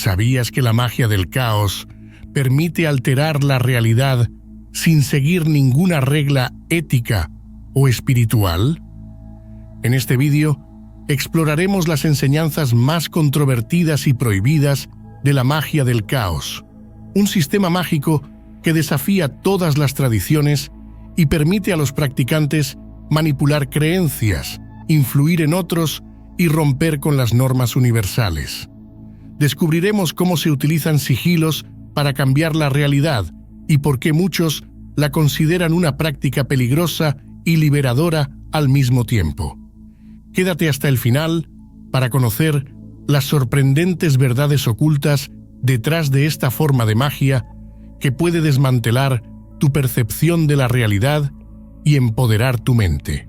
¿Sabías que la magia del caos permite alterar la realidad sin seguir ninguna regla ética o espiritual? En este vídeo exploraremos las enseñanzas más controvertidas y prohibidas de la magia del caos, un sistema mágico que desafía todas las tradiciones y permite a los practicantes manipular creencias, influir en otros y romper con las normas universales. Descubriremos cómo se utilizan sigilos para cambiar la realidad y por qué muchos la consideran una práctica peligrosa y liberadora al mismo tiempo. Quédate hasta el final para conocer las sorprendentes verdades ocultas detrás de esta forma de magia que puede desmantelar tu percepción de la realidad y empoderar tu mente.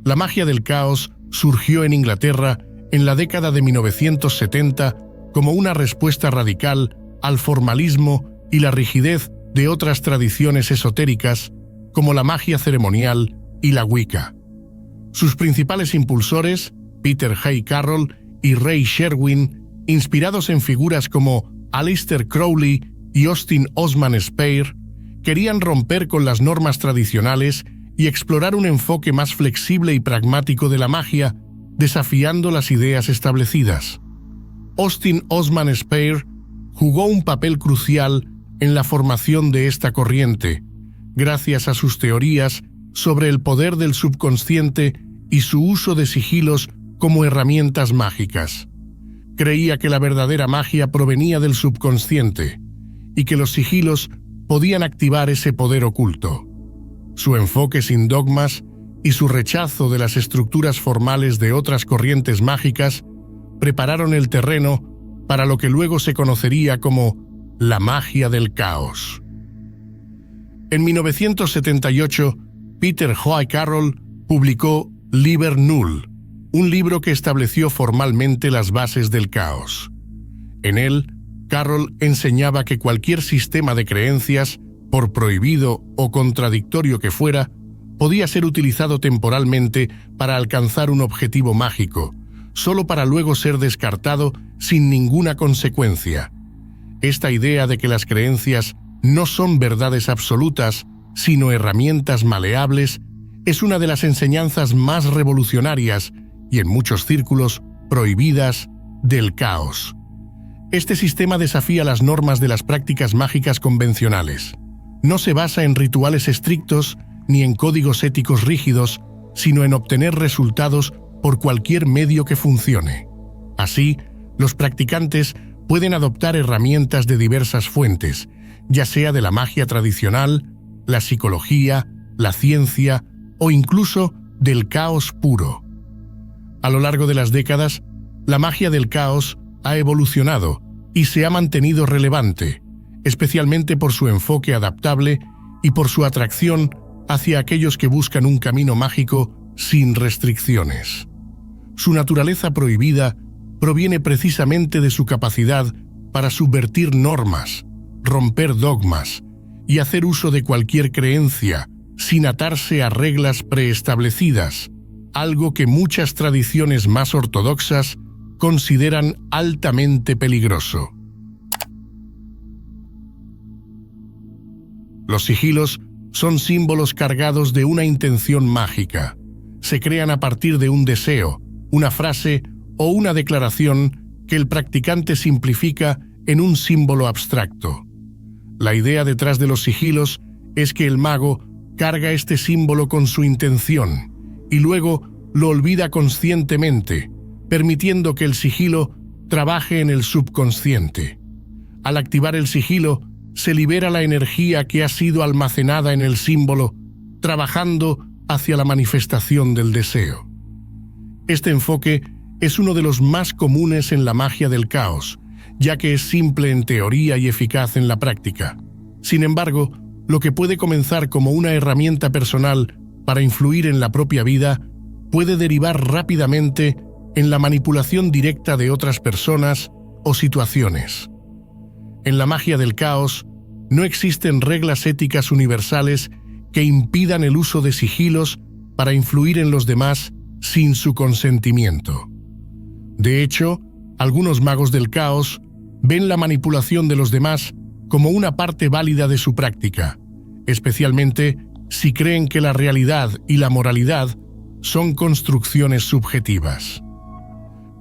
La magia del caos surgió en Inglaterra en la década de 1970 como una respuesta radical al formalismo y la rigidez de otras tradiciones esotéricas como la magia ceremonial y la Wicca. Sus principales impulsores, Peter Hay Carroll y Ray Sherwin, inspirados en figuras como Aleister Crowley y Austin Osman Spare, querían romper con las normas tradicionales y explorar un enfoque más flexible y pragmático de la magia, desafiando las ideas establecidas. Austin Osman Spare jugó un papel crucial en la formación de esta corriente, gracias a sus teorías sobre el poder del subconsciente y su uso de sigilos como herramientas mágicas. Creía que la verdadera magia provenía del subconsciente y que los sigilos podían activar ese poder oculto. Su enfoque sin dogmas y su rechazo de las estructuras formales de otras corrientes mágicas prepararon el terreno para lo que luego se conocería como la magia del caos. En 1978, Peter Hay Carroll publicó Liber Null, un libro que estableció formalmente las bases del caos. En él, Carroll enseñaba que cualquier sistema de creencias, por prohibido o contradictorio que fuera, podía ser utilizado temporalmente para alcanzar un objetivo mágico, solo para luego ser descartado sin ninguna consecuencia. Esta idea de que las creencias no son verdades absolutas, sino herramientas maleables, es una de las enseñanzas más revolucionarias y en muchos círculos prohibidas del caos. Este sistema desafía las normas de las prácticas mágicas convencionales. No se basa en rituales estrictos ni en códigos éticos rígidos, sino en obtener resultados por cualquier medio que funcione. Así, los practicantes pueden adoptar herramientas de diversas fuentes, ya sea de la magia tradicional, la psicología, la ciencia o incluso del caos puro. A lo largo de las décadas, la magia del caos ha evolucionado y se ha mantenido relevante, especialmente por su enfoque adaptable y por su atracción hacia aquellos que buscan un camino mágico sin restricciones. Su naturaleza prohibida proviene precisamente de su capacidad para subvertir normas, romper dogmas y hacer uso de cualquier creencia sin atarse a reglas preestablecidas, algo que muchas tradiciones más ortodoxas consideran altamente peligroso. Los sigilos son símbolos cargados de una intención mágica. Se crean a partir de un deseo, una frase o una declaración que el practicante simplifica en un símbolo abstracto. La idea detrás de los sigilos es que el mago carga este símbolo con su intención y luego lo olvida conscientemente, permitiendo que el sigilo trabaje en el subconsciente. Al activar el sigilo, se libera la energía que ha sido almacenada en el símbolo, trabajando hacia la manifestación del deseo. Este enfoque es uno de los más comunes en la magia del caos, ya que es simple en teoría y eficaz en la práctica. Sin embargo, lo que puede comenzar como una herramienta personal para influir en la propia vida puede derivar rápidamente en la manipulación directa de otras personas o situaciones. En la magia del caos, no existen reglas éticas universales que impidan el uso de sigilos para influir en los demás sin su consentimiento. De hecho, algunos magos del caos ven la manipulación de los demás como una parte válida de su práctica, especialmente si creen que la realidad y la moralidad son construcciones subjetivas.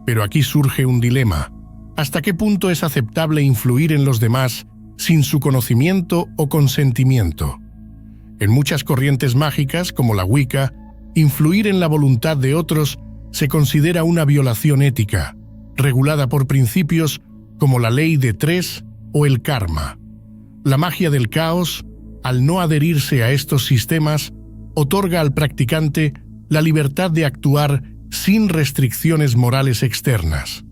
Pero aquí surge un dilema. ¿Hasta qué punto es aceptable influir en los demás sin su conocimiento o consentimiento? En muchas corrientes mágicas, como la Wicca, influir en la voluntad de otros se considera una violación ética, regulada por principios como la ley de tres o el karma. La magia del caos, al no adherirse a estos sistemas, otorga al practicante la libertad de actuar sin restricciones morales externas.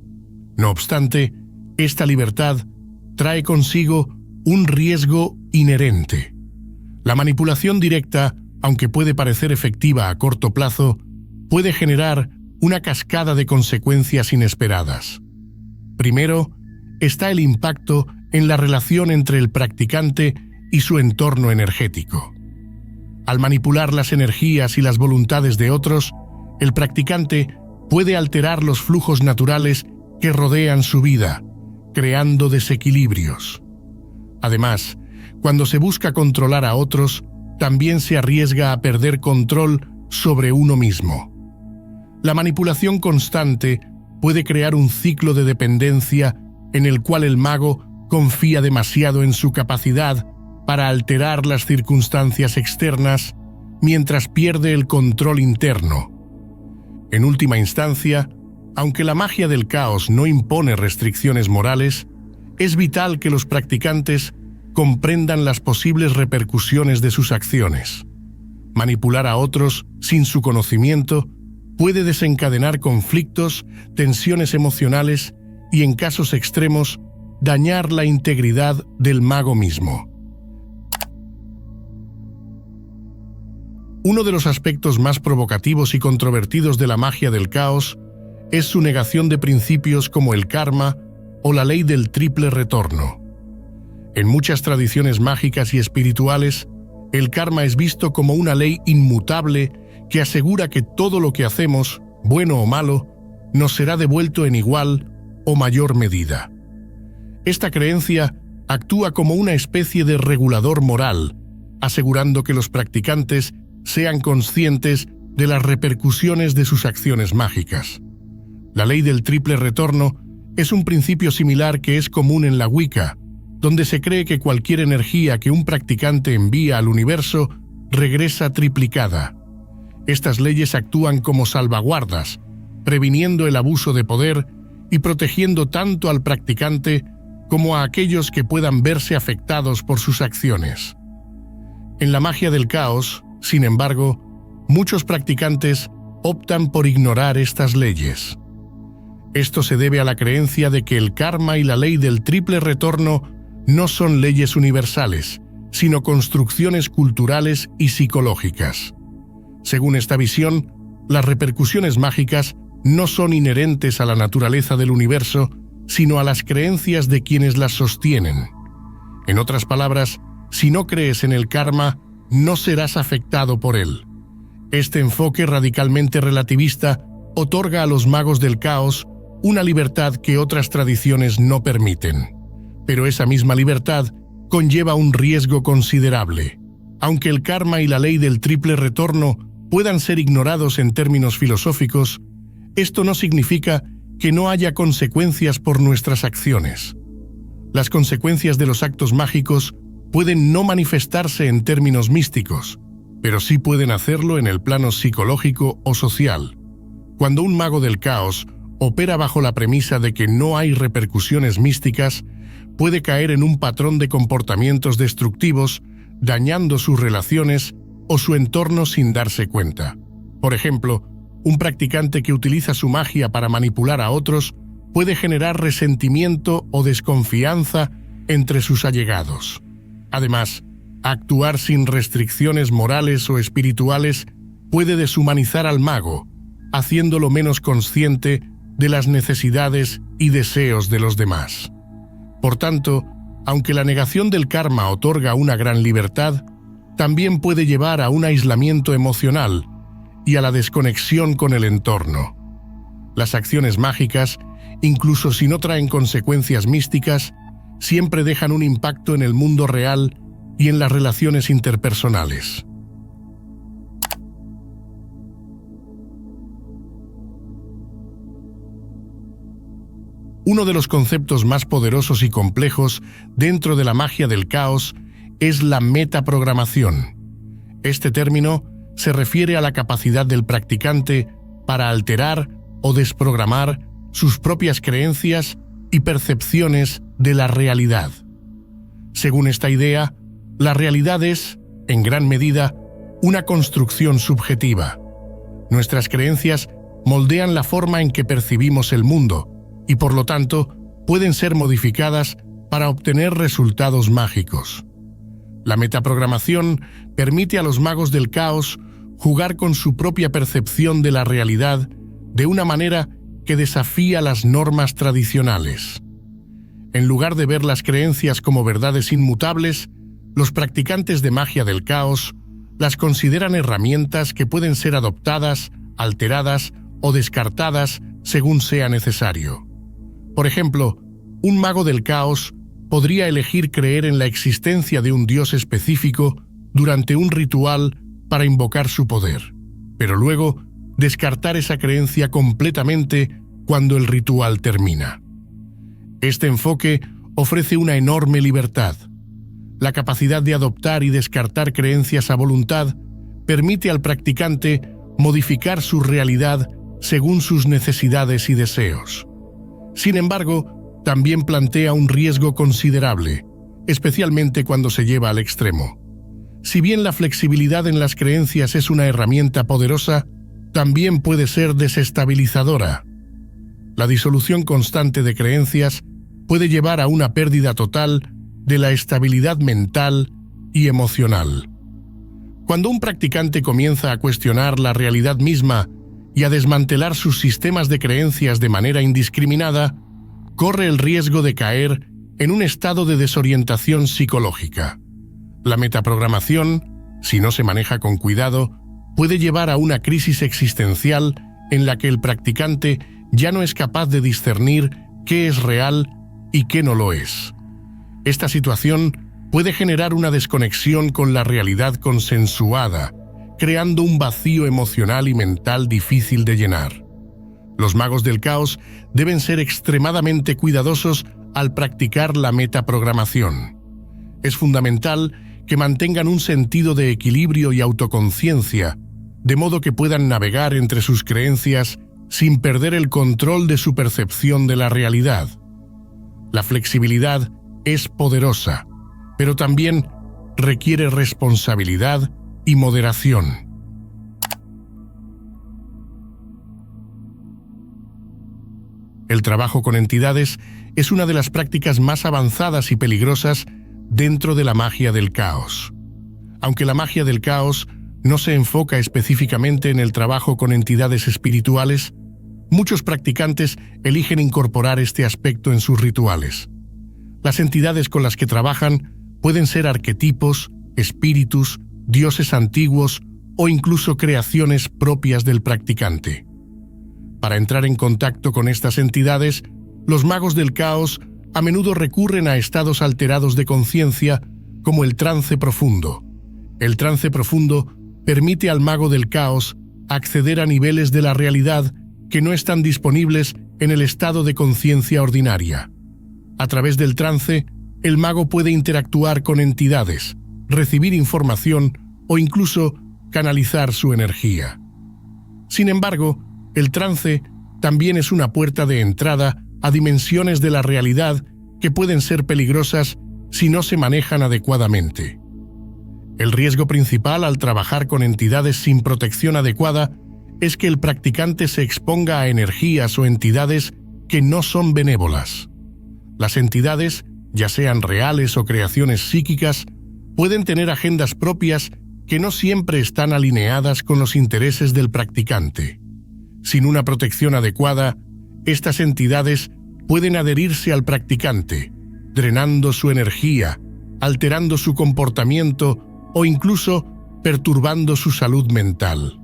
No obstante, esta libertad trae consigo un riesgo inherente. La manipulación directa, aunque puede parecer efectiva a corto plazo, puede generar una cascada de consecuencias inesperadas. Primero, está el impacto en la relación entre el practicante y su entorno energético. Al manipular las energías y las voluntades de otros, el practicante puede alterar los flujos naturales que rodean su vida, creando desequilibrios. Además, cuando se busca controlar a otros, también se arriesga a perder control sobre uno mismo. La manipulación constante puede crear un ciclo de dependencia en el cual el mago confía demasiado en su capacidad para alterar las circunstancias externas mientras pierde el control interno. En última instancia, aunque la magia del caos no impone restricciones morales, es vital que los practicantes comprendan las posibles repercusiones de sus acciones. Manipular a otros sin su conocimiento puede desencadenar conflictos, tensiones emocionales y, en casos extremos, dañar la integridad del mago mismo. Uno de los aspectos más provocativos y controvertidos de la magia del caos es su negación de principios como el karma o la ley del triple retorno. En muchas tradiciones mágicas y espirituales, el karma es visto como una ley inmutable que asegura que todo lo que hacemos, bueno o malo, nos será devuelto en igual o mayor medida. Esta creencia actúa como una especie de regulador moral, asegurando que los practicantes sean conscientes de las repercusiones de sus acciones mágicas. La ley del triple retorno es un principio similar que es común en la Wicca, donde se cree que cualquier energía que un practicante envía al universo regresa triplicada. Estas leyes actúan como salvaguardas, previniendo el abuso de poder y protegiendo tanto al practicante como a aquellos que puedan verse afectados por sus acciones. En la magia del caos, sin embargo, muchos practicantes optan por ignorar estas leyes. Esto se debe a la creencia de que el karma y la ley del triple retorno no son leyes universales, sino construcciones culturales y psicológicas. Según esta visión, las repercusiones mágicas no son inherentes a la naturaleza del universo, sino a las creencias de quienes las sostienen. En otras palabras, si no crees en el karma, no serás afectado por él. Este enfoque radicalmente relativista otorga a los magos del caos una libertad que otras tradiciones no permiten. Pero esa misma libertad conlleva un riesgo considerable. Aunque el karma y la ley del triple retorno puedan ser ignorados en términos filosóficos, esto no significa que no haya consecuencias por nuestras acciones. Las consecuencias de los actos mágicos pueden no manifestarse en términos místicos, pero sí pueden hacerlo en el plano psicológico o social. Cuando un mago del caos opera bajo la premisa de que no hay repercusiones místicas, puede caer en un patrón de comportamientos destructivos, dañando sus relaciones o su entorno sin darse cuenta. Por ejemplo, un practicante que utiliza su magia para manipular a otros puede generar resentimiento o desconfianza entre sus allegados. Además, actuar sin restricciones morales o espirituales puede deshumanizar al mago, haciéndolo menos consciente de las necesidades y deseos de los demás. Por tanto, aunque la negación del karma otorga una gran libertad, también puede llevar a un aislamiento emocional y a la desconexión con el entorno. Las acciones mágicas, incluso si no traen consecuencias místicas, siempre dejan un impacto en el mundo real y en las relaciones interpersonales. Uno de los conceptos más poderosos y complejos dentro de la magia del caos es la metaprogramación. Este término se refiere a la capacidad del practicante para alterar o desprogramar sus propias creencias y percepciones de la realidad. Según esta idea, la realidad es, en gran medida, una construcción subjetiva. Nuestras creencias moldean la forma en que percibimos el mundo y, por lo tanto, pueden ser modificadas para obtener resultados mágicos. La metaprogramación permite a los magos del caos jugar con su propia percepción de la realidad de una manera que desafía las normas tradicionales. En lugar de ver las creencias como verdades inmutables, los practicantes de magia del caos las consideran herramientas que pueden ser adoptadas, alteradas o descartadas según sea necesario. Por ejemplo, un mago del caos podría elegir creer en la existencia de un dios específico durante un ritual para invocar su poder, pero luego descartar esa creencia completamente cuando el ritual termina. Este enfoque ofrece una enorme libertad. La capacidad de adoptar y descartar creencias a voluntad permite al practicante modificar su realidad según sus necesidades y deseos. Sin embargo, también plantea un riesgo considerable, especialmente cuando se lleva al extremo. Si bien la flexibilidad en las creencias es una herramienta poderosa, también puede ser desestabilizadora. La disolución constante de creencias puede llevar a una pérdida total de la estabilidad mental y emocional. Cuando un practicante comienza a cuestionar la realidad misma y a desmantelar sus sistemas de creencias de manera indiscriminada, corre el riesgo de caer en un estado de desorientación psicológica. La metaprogramación, si no se maneja con cuidado, puede llevar a una crisis existencial en la que el practicante ya no es capaz de discernir qué es real y qué no lo es. Esta situación puede generar una desconexión con la realidad consensuada, creando un vacío emocional y mental difícil de llenar. Los magos del caos deben ser extremadamente cuidadosos al practicar la metaprogramación. Es fundamental que mantengan un sentido de equilibrio y autoconciencia, de modo que puedan navegar entre sus creencias sin perder el control de su percepción de la realidad. La flexibilidad es poderosa, pero también requiere responsabilidad y moderación. El trabajo con entidades es una de las prácticas más avanzadas y peligrosas dentro de la magia del caos. Aunque la magia del caos no se enfoca específicamente en el trabajo con entidades espirituales, muchos practicantes eligen incorporar este aspecto en sus rituales. Las entidades con las que trabajan pueden ser arquetipos, espíritus, dioses antiguos o incluso creaciones propias del practicante. Para entrar en contacto con estas entidades, los magos del caos a menudo recurren a estados alterados de conciencia como el trance profundo. El trance profundo permite al mago del caos acceder a niveles de la realidad que no están disponibles en el estado de conciencia ordinaria. A través del trance, el mago puede interactuar con entidades, recibir información o incluso canalizar su energía. Sin embargo, el trance también es una puerta de entrada a dimensiones de la realidad que pueden ser peligrosas si no se manejan adecuadamente. El riesgo principal al trabajar con entidades sin protección adecuada es que el practicante se exponga a energías o entidades que no son benévolas. Las entidades, ya sean reales o creaciones psíquicas, pueden tener agendas propias que no siempre están alineadas con los intereses del practicante. Sin una protección adecuada, estas entidades pueden adherirse al practicante, drenando su energía, alterando su comportamiento o incluso perturbando su salud mental.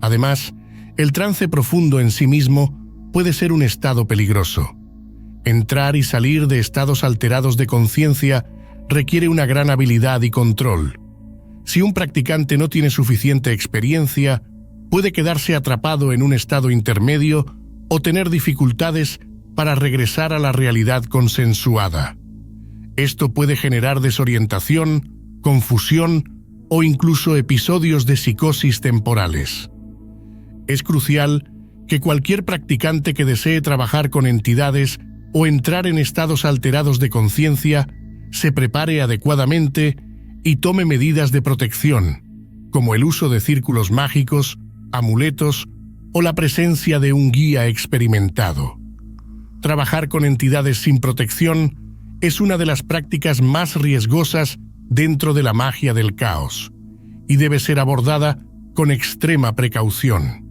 Además, el trance profundo en sí mismo puede ser un estado peligroso. Entrar y salir de estados alterados de conciencia requiere una gran habilidad y control. Si un practicante no tiene suficiente experiencia, puede quedarse atrapado en un estado intermedio o tener dificultades para regresar a la realidad consensuada. Esto puede generar desorientación, confusión o incluso episodios de psicosis temporales. Es crucial que cualquier practicante que desee trabajar con entidades o entrar en estados alterados de conciencia se prepare adecuadamente y tome medidas de protección, como el uso de círculos mágicos, amuletos o la presencia de un guía experimentado. Trabajar con entidades sin protección es una de las prácticas más riesgosas dentro de la magia del caos y debe ser abordada con extrema precaución.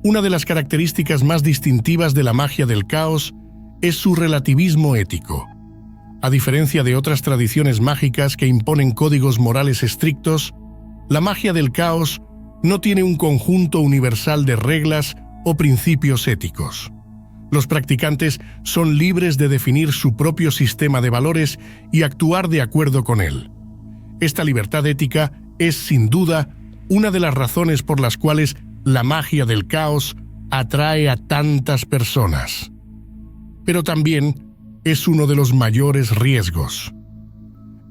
Una de las características más distintivas de la magia del caos es su relativismo ético. A diferencia de otras tradiciones mágicas que imponen códigos morales estrictos, la magia del caos no tiene un conjunto universal de reglas o principios éticos. Los practicantes son libres de definir su propio sistema de valores y actuar de acuerdo con él. Esta libertad ética es, sin duda, una de las razones por las cuales la magia del caos atrae a tantas personas. Pero también es uno de los mayores riesgos.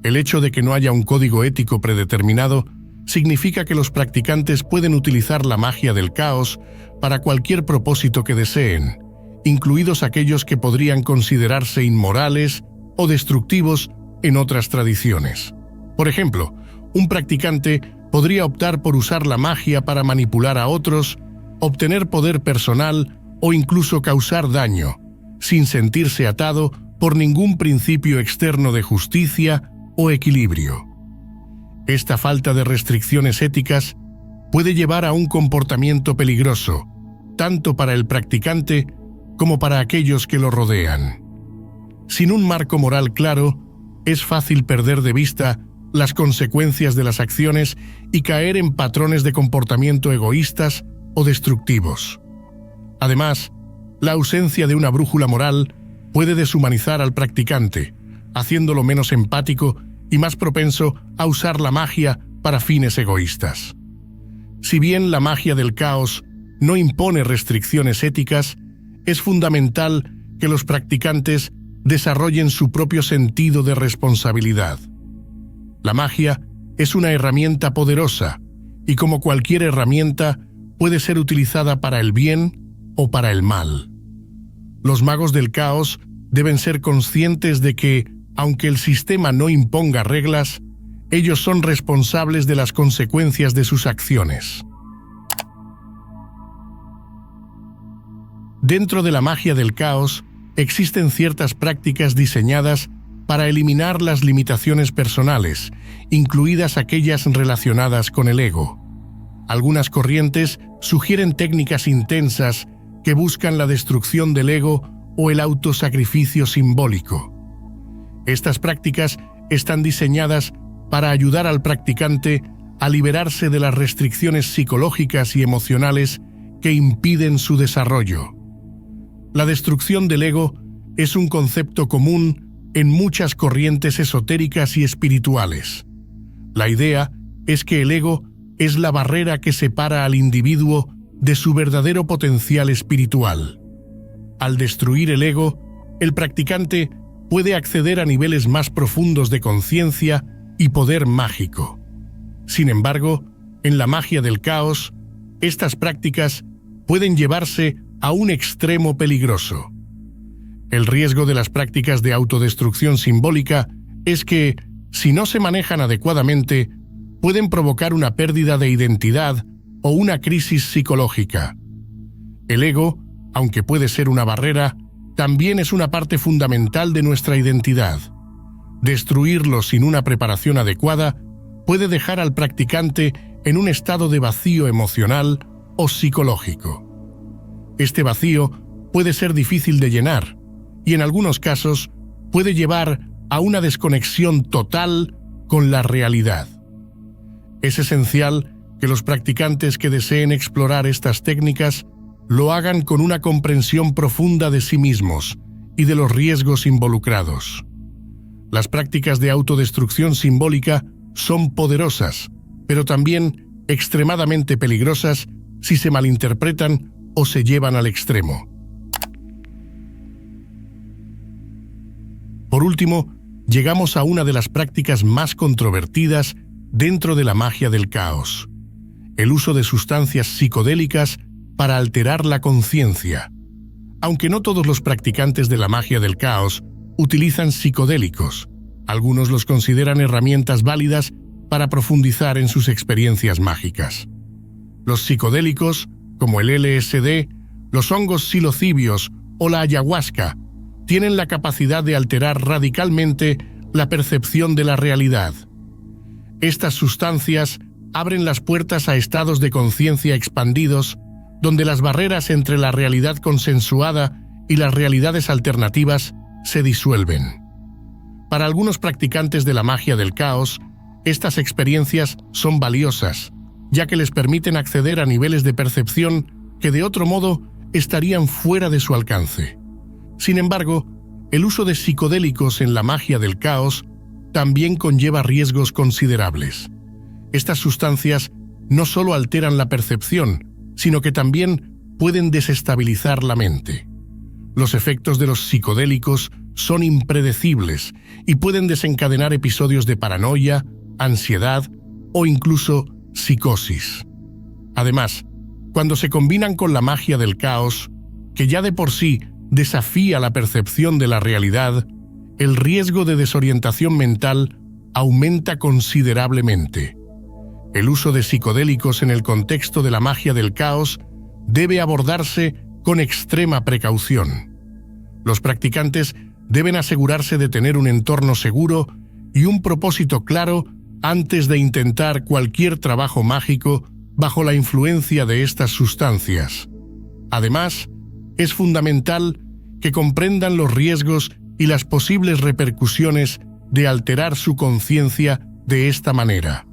El hecho de que no haya un código ético predeterminado significa que los practicantes pueden utilizar la magia del caos para cualquier propósito que deseen, incluidos aquellos que podrían considerarse inmorales o destructivos en otras tradiciones. Por ejemplo, un practicante podría optar por usar la magia para manipular a otros, obtener poder personal o incluso causar daño, sin sentirse atado por ningún principio externo de justicia o equilibrio. Esta falta de restricciones éticas puede llevar a un comportamiento peligroso, tanto para el practicante como para aquellos que lo rodean. Sin un marco moral claro, es fácil perder de vista las consecuencias de las acciones y caer en patrones de comportamiento egoístas o destructivos. Además, la ausencia de una brújula moral puede deshumanizar al practicante, haciéndolo menos empático y más propenso a usar la magia para fines egoístas. Si bien la magia del caos no impone restricciones éticas, es fundamental que los practicantes desarrollen su propio sentido de responsabilidad. La magia es una herramienta poderosa y, como cualquier herramienta, puede ser utilizada para el bien o para el mal. Los magos del caos deben ser conscientes de que, aunque el sistema no imponga reglas, ellos son responsables de las consecuencias de sus acciones. Dentro de la magia del caos, existen ciertas prácticas diseñadas para eliminar las limitaciones personales, incluidas aquellas relacionadas con el ego. Algunas corrientes sugieren técnicas intensas que buscan la destrucción del ego o el autosacrificio simbólico. Estas prácticas están diseñadas para ayudar al practicante a liberarse de las restricciones psicológicas y emocionales que impiden su desarrollo. La destrucción del ego es un concepto común en muchas corrientes esotéricas y espirituales. La idea es que el ego es la barrera que separa al individuo de su verdadero potencial espiritual. Al destruir el ego, el practicante puede acceder a niveles más profundos de conciencia y poder mágico. Sin embargo, en la magia del caos, estas prácticas pueden llevarse a un extremo peligroso. El riesgo de las prácticas de autodestrucción simbólica es que, si no se manejan adecuadamente, pueden provocar una pérdida de identidad o una crisis psicológica. El ego, aunque puede ser una barrera, también es una parte fundamental de nuestra identidad. Destruirlo sin una preparación adecuada puede dejar al practicante en un estado de vacío emocional o psicológico. Este vacío puede ser difícil de llenar y en algunos casos puede llevar a una desconexión total con la realidad. Es esencial que los practicantes que deseen explorar estas técnicas lo hagan con una comprensión profunda de sí mismos y de los riesgos involucrados. Las prácticas de autodestrucción simbólica son poderosas, pero también extremadamente peligrosas si se malinterpretan o se llevan al extremo. Por último, llegamos a una de las prácticas más controvertidas dentro de la magia del caos: el uso de sustancias psicodélicas para alterar la conciencia. Aunque no todos los practicantes de la magia del caos utilizan psicodélicos, algunos los consideran herramientas válidas para profundizar en sus experiencias mágicas. Los psicodélicos, como el LSD, los hongos psilocibios o la ayahuasca, tienen la capacidad de alterar radicalmente la percepción de la realidad. Estas sustancias abren las puertas a estados de conciencia expandidos, donde las barreras entre la realidad consensuada y las realidades alternativas se disuelven. Para algunos practicantes de la magia del caos, estas experiencias son valiosas, ya que les permiten acceder a niveles de percepción que de otro modo estarían fuera de su alcance. Sin embargo, el uso de psicodélicos en la magia del caos también conlleva riesgos considerables. Estas sustancias no solo alteran la percepción, sino que también pueden desestabilizar la mente. Los efectos de los psicodélicos son impredecibles y pueden desencadenar episodios de paranoia, ansiedad o incluso psicosis. Además, cuando se combinan con la magia del caos, que ya de por sí desafía la percepción de la realidad, el riesgo de desorientación mental aumenta considerablemente. El uso de psicodélicos en el contexto de la magia del caos debe abordarse con extrema precaución. Los practicantes deben asegurarse de tener un entorno seguro y un propósito claro antes de intentar cualquier trabajo mágico bajo la influencia de estas sustancias. Además, es fundamental que comprendan los riesgos y las posibles repercusiones de alterar su conciencia de esta manera.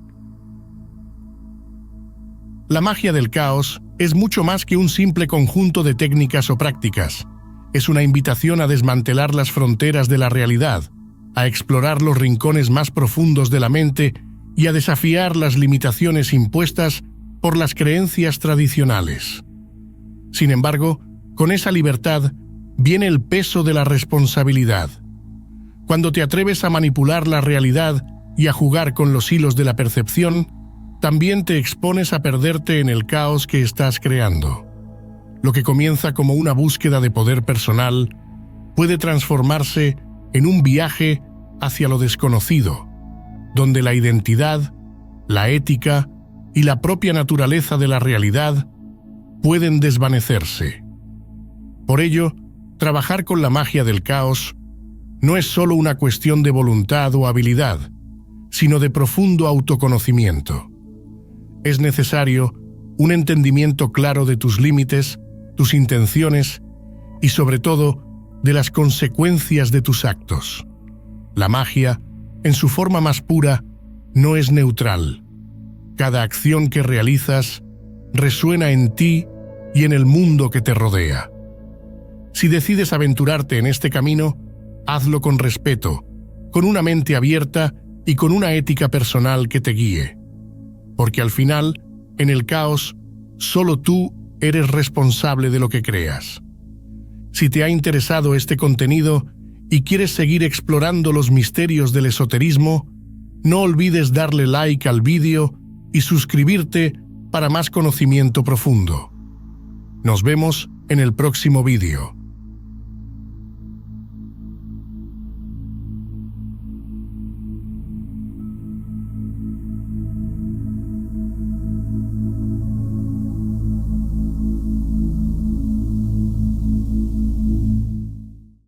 La magia del caos es mucho más que un simple conjunto de técnicas o prácticas. Es una invitación a desmantelar las fronteras de la realidad, a explorar los rincones más profundos de la mente y a desafiar las limitaciones impuestas por las creencias tradicionales. Sin embargo, con esa libertad viene el peso de la responsabilidad. Cuando te atreves a manipular la realidad y a jugar con los hilos de la percepción, también te expones a perderte en el caos que estás creando. Lo que comienza como una búsqueda de poder personal puede transformarse en un viaje hacia lo desconocido, donde la identidad, la ética y la propia naturaleza de la realidad pueden desvanecerse. Por ello, trabajar con la magia del caos no es solo una cuestión de voluntad o habilidad, sino de profundo autoconocimiento. Es necesario un entendimiento claro de tus límites, tus intenciones y, sobre todo, de las consecuencias de tus actos. La magia, en su forma más pura, no es neutral. Cada acción que realizas resuena en ti y en el mundo que te rodea. Si decides aventurarte en este camino, hazlo con respeto, con una mente abierta y con una ética personal que te guíe. Porque al final, en el caos, solo tú eres responsable de lo que creas. Si te ha interesado este contenido y quieres seguir explorando los misterios del esoterismo, no olvides darle like al vídeo y suscribirte para más conocimiento profundo. Nos vemos en el próximo vídeo.